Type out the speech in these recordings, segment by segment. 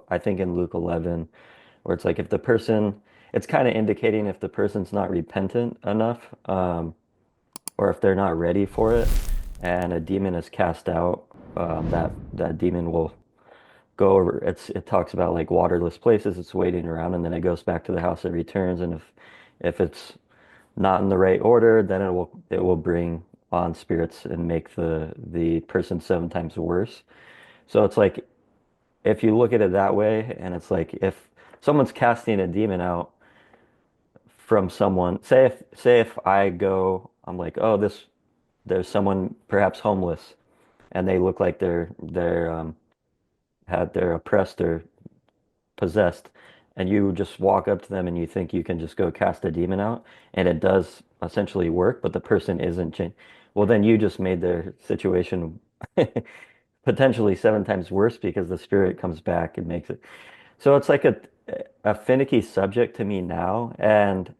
I think in Luke 11, where it's like if the person, it's kind of indicating if the person's not repentant enough, or if they're not ready for it, and a demon is cast out, that demon will go over. It talks about like waterless places. It's waiting around, and then it goes back to the house. It returns, and if it's not in the right order, then it will bring on spirits and make the person seven times worse. So it's like if you look at it that way, and it's like if someone's casting a demon out from someone, say if I go, I'm like, oh, there's someone perhaps homeless, and they look like they're oppressed or possessed, and you just walk up to them and you think you can just go cast a demon out, and it does essentially work, but the person isn't changed. Well, then you just made their situation potentially seven times worse because the spirit comes back and makes it. So it's like a finicky subject to me now, and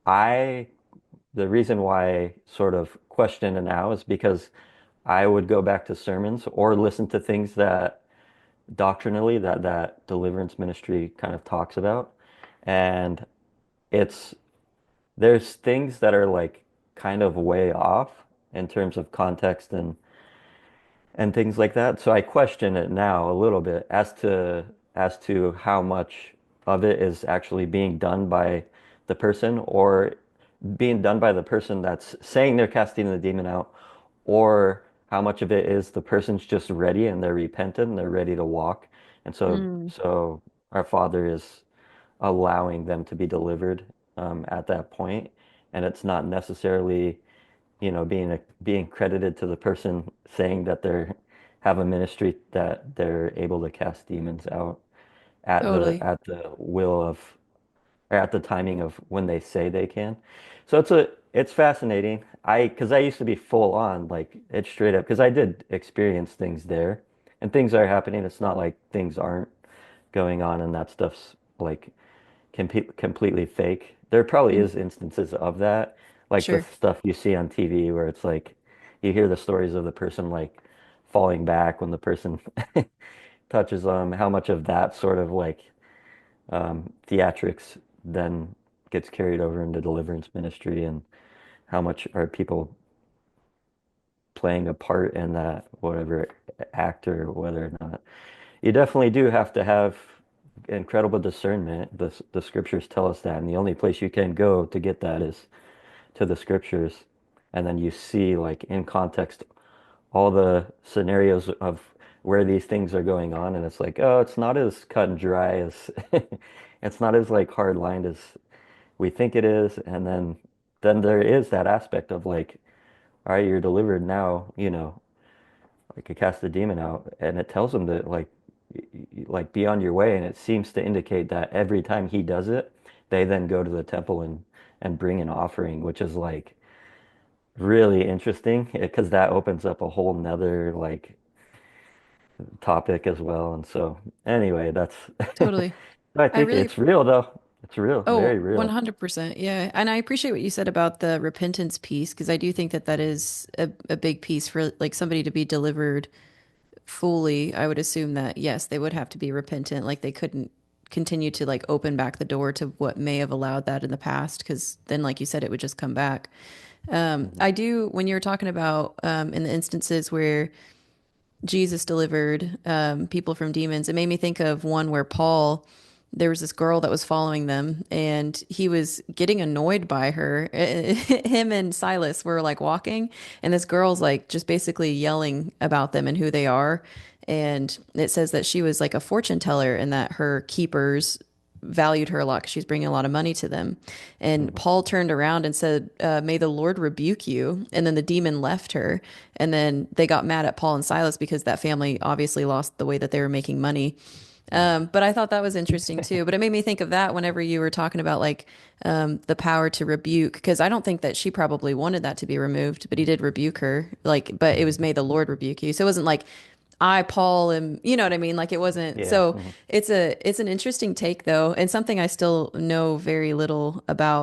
I the reason why I sort of question it now is because I would go back to sermons or listen to things that doctrinally that deliverance ministry kind of talks about. And it's there's things that are like kind of way off in terms of context and things like that. So I question it now a little bit as to how much of it is actually being done by the person or being done by the person that's saying they're casting the demon out, or how much of it is the person's just ready and they're repentant and they're ready to walk. And Mm, so our Father is allowing them to be delivered at that point, and it's not necessarily being credited to the person saying that they're have a ministry that they're able to cast demons out at the totally. at the will of or at the timing of when they say they can. So it's fascinating. Because I used to be full on like it's straight up because I did experience things there and things are happening. It's not like things aren't going on and that stuff's like completely fake. There probably Mm, is instances of that, like the sure. stuff you see on TV where it's like you hear the stories of the person like falling back when the person touches them, how much of that sort of like theatrics then gets carried over into deliverance ministry, and how much are people playing a part in that, whatever actor, or whether or not. You definitely do have to have incredible discernment. The scriptures tell us that, and the only place you can go to get that is to the scriptures. And then you see, like, in context, all the scenarios of where these things are going on, and it's like, oh, it's not as cut and dry as it's not as like hard lined as we think it is. And then there is that aspect of like, all right, you're delivered now, like you cast the demon out, and it tells them that like be on your way, and it seems to indicate that every time he does it, they then go to the temple and bring an offering, which is like really interesting because that opens up a whole nother like topic as well. And so anyway, that's Totally. I I think really it's real though. It's real, Oh, very real. 100%. Yeah. And I appreciate what you said about the repentance piece because I do think that that is a big piece for like somebody to be delivered fully. I would assume that, yes, they would have to be repentant. Like they couldn't continue to like open back the door to what may have allowed that in the past because then, like you said, it would just come back. Mhm. I do, when you were talking about in the instances where Jesus delivered people from demons. It made me think of one where Paul, there was this girl that was following them, and he was getting annoyed by her. Him and Silas were like walking, and this girl's like just basically yelling about them and who they are. And it says that she was like a fortune teller and that her keepers valued her a lot because she's bringing a lot of money to them. And Mhm. Paul turned around and said, "May the Lord rebuke you." And then the demon left her. And then they got mad at Paul and Silas because that family obviously lost the way that they were making money. Mhm. But I thought that was interesting too. But it made me think of that whenever you were talking about like the power to rebuke, because I don't think that she probably wanted that to be removed, but he did rebuke her. Like, but it was may the Lord rebuke you. So it wasn't like I, Paul, am, you know what I mean? Like it wasn't. Yeah. So Mhm. it's an interesting take though, and something I still know very little about.